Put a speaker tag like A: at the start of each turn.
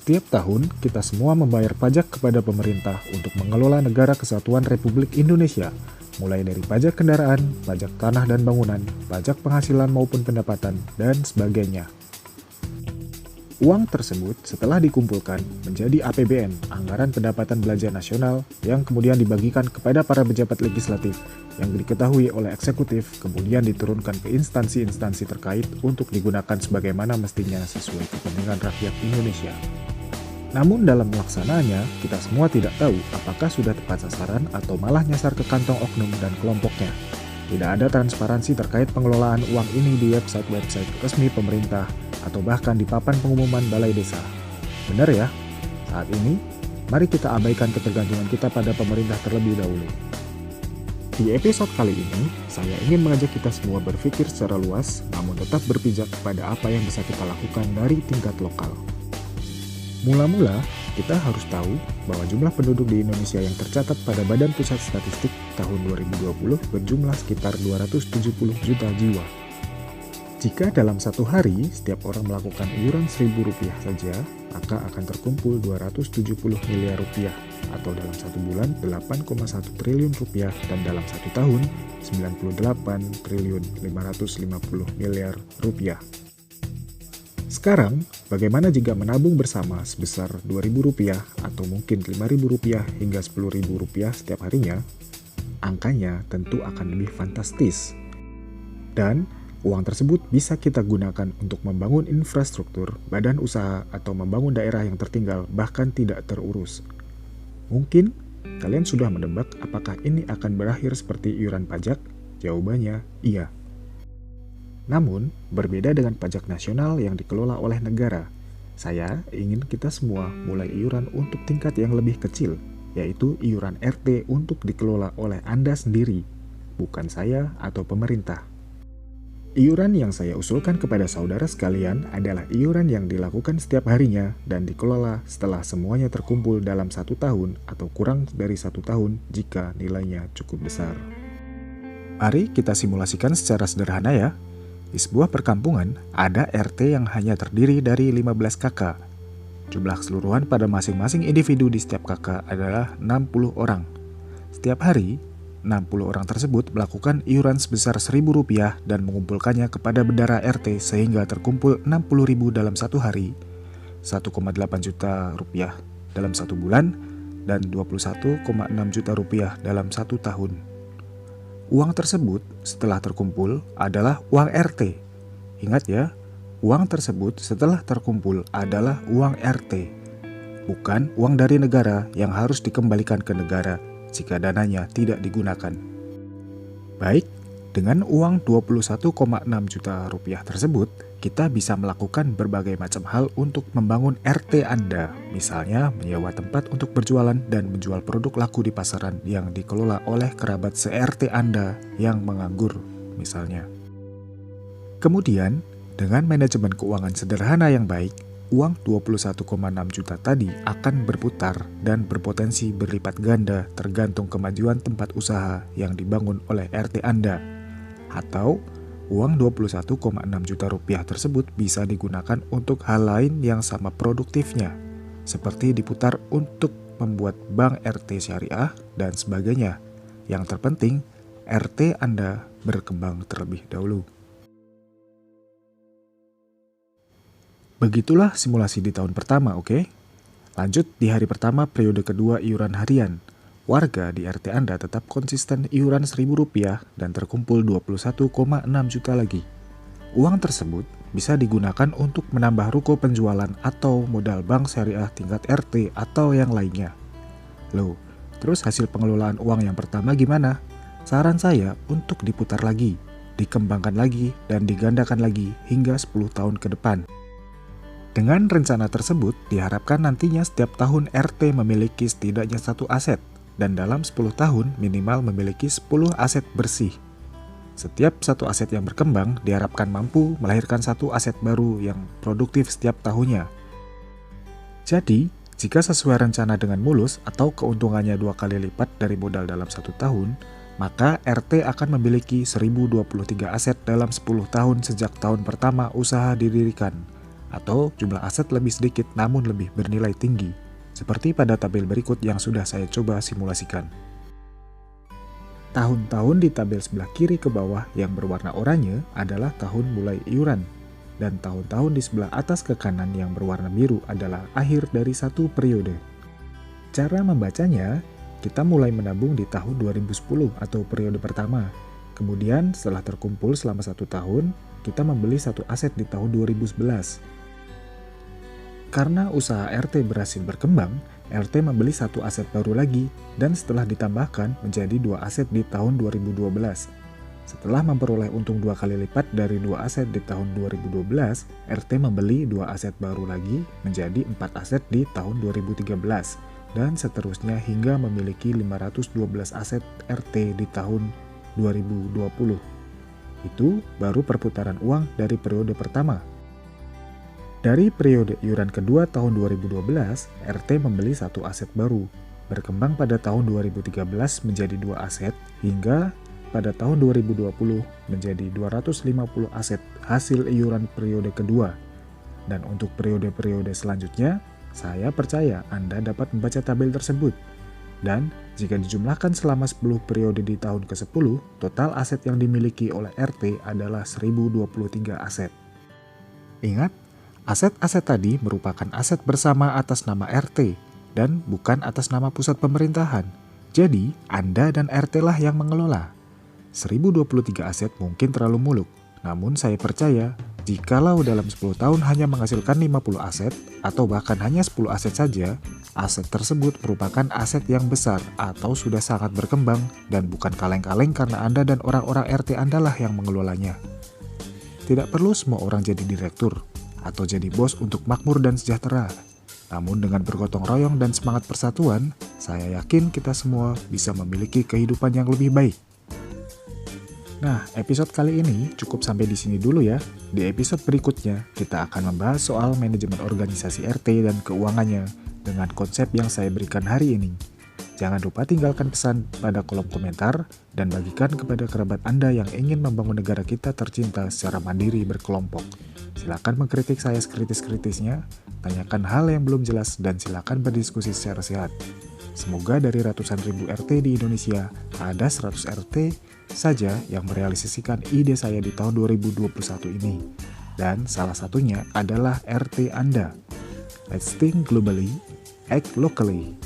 A: Setiap tahun, kita semua membayar pajak kepada pemerintah untuk mengelola negara kesatuan Republik Indonesia, mulai dari pajak kendaraan, pajak tanah dan bangunan, pajak penghasilan maupun pendapatan, dan sebagainya. Uang tersebut setelah dikumpulkan menjadi APBN, Anggaran Pendapatan Belanja Nasional, yang kemudian dibagikan kepada para pejabat legislatif yang diketahui oleh eksekutif, kemudian diturunkan ke instansi-instansi terkait untuk digunakan sebagaimana mestinya sesuai kepentingan rakyat Indonesia. Namun dalam pelaksanaannya, kita semua tidak tahu apakah sudah tepat sasaran atau malah nyasar ke kantong oknum dan kelompoknya. Tidak ada transparansi terkait pengelolaan uang ini di website-website resmi pemerintah atau bahkan di papan pengumuman balai desa. Benar ya? Saat ini, mari kita abaikan ketergantungan kita pada pemerintah terlebih dahulu. Di episode kali ini, saya ingin mengajak kita semua berpikir secara luas, namun tetap berpijak kepada apa yang bisa kita lakukan dari tingkat lokal. Mula-mula, kita harus tahu bahwa jumlah penduduk di Indonesia yang tercatat pada Badan Pusat Statistik tahun 2020 berjumlah sekitar 270 juta jiwa. Jika dalam satu hari, setiap orang melakukan iuran Rp1.000 saja, maka akan terkumpul Rp270 miliar, atau dalam satu bulan Rp8,1 triliun, dan dalam satu tahun Rp98.550 miliar. Sekarang, bagaimana jika menabung bersama sebesar Rp2.000 atau mungkin Rp5.000 hingga Rp10.000 setiap harinya? Angkanya tentu akan lebih fantastis. Dan uang tersebut bisa kita gunakan untuk membangun infrastruktur, badan usaha, atau membangun daerah yang tertinggal bahkan tidak terurus. Mungkin kalian sudah menebak apakah ini akan berakhir seperti iuran pajak? Jawabannya iya. Namun, berbeda dengan pajak nasional yang dikelola oleh negara, saya ingin kita semua mulai iuran untuk tingkat yang lebih kecil, yaitu iuran RT untuk dikelola oleh Anda sendiri, bukan saya atau pemerintah. Iuran yang saya usulkan kepada saudara sekalian adalah iuran yang dilakukan setiap harinya dan dikelola setelah semuanya terkumpul dalam 1 tahun atau kurang dari 1 tahun jika nilainya cukup besar. Mari kita simulasikan secara sederhana ya. Di sebuah perkampungan, ada RT yang hanya terdiri dari 15 kakak. Jumlah keseluruhan pada masing-masing individu di setiap kakak adalah 60 orang. Setiap hari, 60 orang tersebut melakukan iuran sebesar Rp1.000 dan mengumpulkannya kepada bendara RT sehingga terkumpul 60.000 dalam satu hari, 1,8 juta rupiah dalam satu bulan, dan 21,6 juta rupiah dalam satu tahun. Uang tersebut setelah terkumpul adalah uang RT. Ingat ya, uang tersebut setelah terkumpul adalah uang RT, bukan uang dari negara yang harus dikembalikan ke negara jika dananya tidak digunakan. Baik, dengan uang 21,6 juta rupiah tersebut, kita bisa melakukan berbagai macam hal untuk membangun RT Anda, misalnya menyewa tempat untuk berjualan dan menjual produk laku di pasaran yang dikelola oleh kerabat se-RT Anda yang menganggur, misalnya. Kemudian, dengan manajemen keuangan sederhana yang baik, uang 21,6 juta tadi akan berputar dan berpotensi berlipat ganda tergantung kemajuan tempat usaha yang dibangun oleh RT Anda. Atau, uang 21,6 juta rupiah tersebut bisa digunakan untuk hal lain yang sama produktifnya, seperti diputar untuk membuat bank RT syariah dan sebagainya. Yang terpenting, RT Anda berkembang terlebih dahulu. Begitulah simulasi di tahun pertama, oke? Lanjut di hari pertama periode kedua iuran harian. Warga di RT Anda tetap konsisten iuran Rp1.000 dan terkumpul 21,6 juta lagi. Uang tersebut bisa digunakan untuk menambah ruko penjualan atau modal bank syariah tingkat RT atau yang lainnya. Loh, terus hasil pengelolaan uang yang pertama gimana? Saran saya untuk diputar lagi, dikembangkan lagi, dan digandakan lagi hingga 10 tahun ke depan. Dengan rencana tersebut, diharapkan nantinya setiap tahun RT memiliki setidaknya 1 aset, dan dalam 10 tahun minimal memiliki 10 aset bersih. Setiap 1 aset yang berkembang diharapkan mampu melahirkan 1 aset baru yang produktif setiap tahunnya. Jadi, jika sesuai rencana dengan mulus atau keuntungannya 2 kali lipat dari modal dalam 1 tahun, maka RT akan memiliki 1023 aset dalam 10 tahun sejak tahun pertama usaha didirikan. atau jumlah aset lebih sedikit namun lebih bernilai tinggi, seperti pada tabel berikut yang sudah saya coba simulasikan. Tahun-tahun di tabel sebelah kiri ke bawah yang berwarna oranye adalah tahun mulai iuran, dan tahun-tahun di sebelah atas ke kanan yang berwarna biru adalah akhir dari satu periode. Cara membacanya, kita mulai menabung di tahun 2010 atau periode pertama. Kemudian setelah terkumpul selama 1 tahun, kita membeli satu aset di tahun 2011. Karena usaha RT berhasil berkembang, RT membeli satu aset baru lagi dan setelah ditambahkan menjadi 2 aset di tahun 2012. Setelah memperoleh untung 2 kali lipat dari 2 aset di tahun 2012, RT membeli 2 aset baru lagi menjadi 4 aset di tahun 2013 dan seterusnya hingga memiliki 512 aset RT di tahun 2020. Itu baru perputaran uang dari periode pertama. Dari periode iuran kedua tahun 2012, RT membeli satu aset baru, berkembang pada tahun 2013 menjadi 2 aset, hingga pada tahun 2020 menjadi 250 aset hasil iuran periode kedua. Dan untuk periode-periode selanjutnya, saya percaya Anda dapat membaca tabel tersebut. Dan jika dijumlahkan selama 10 periode di tahun ke-10, total aset yang dimiliki oleh RT adalah 1023 aset. Ingat, aset-aset tadi merupakan aset bersama atas nama RT dan bukan atas nama pusat pemerintahan. Jadi, Anda dan RT lah yang mengelola. 1023 aset mungkin terlalu muluk, namun saya percaya jikalau dalam 10 tahun hanya menghasilkan 50 aset atau bahkan hanya 10 aset saja, aset tersebut merupakan aset yang besar atau sudah sangat berkembang dan bukan kaleng-kaleng karena Anda dan orang-orang RT Anda lah yang mengelolanya. Tidak perlu semua orang jadi direktur atau jadi bos untuk makmur dan sejahtera. Namun dengan bergotong royong dan semangat persatuan, saya yakin kita semua bisa memiliki kehidupan yang lebih baik. Nah, episode kali ini cukup sampai di sini dulu ya. Di episode berikutnya, kita akan membahas soal manajemen organisasi RT dan keuangannya dengan konsep yang saya berikan hari ini. Jangan lupa tinggalkan pesan pada kolom komentar dan bagikan kepada kerabat Anda yang ingin membangun negara kita tercinta secara mandiri berkelompok. Silakan mengkritik saya sekritis-kritisnya, tanyakan hal yang belum jelas, dan silakan berdiskusi secara sehat. Semoga dari ratusan ribu RT di Indonesia, ada 100 RT saja yang merealisasikan ide saya di tahun 2021 ini. Dan salah satunya adalah RT Anda. Let's think globally, act locally.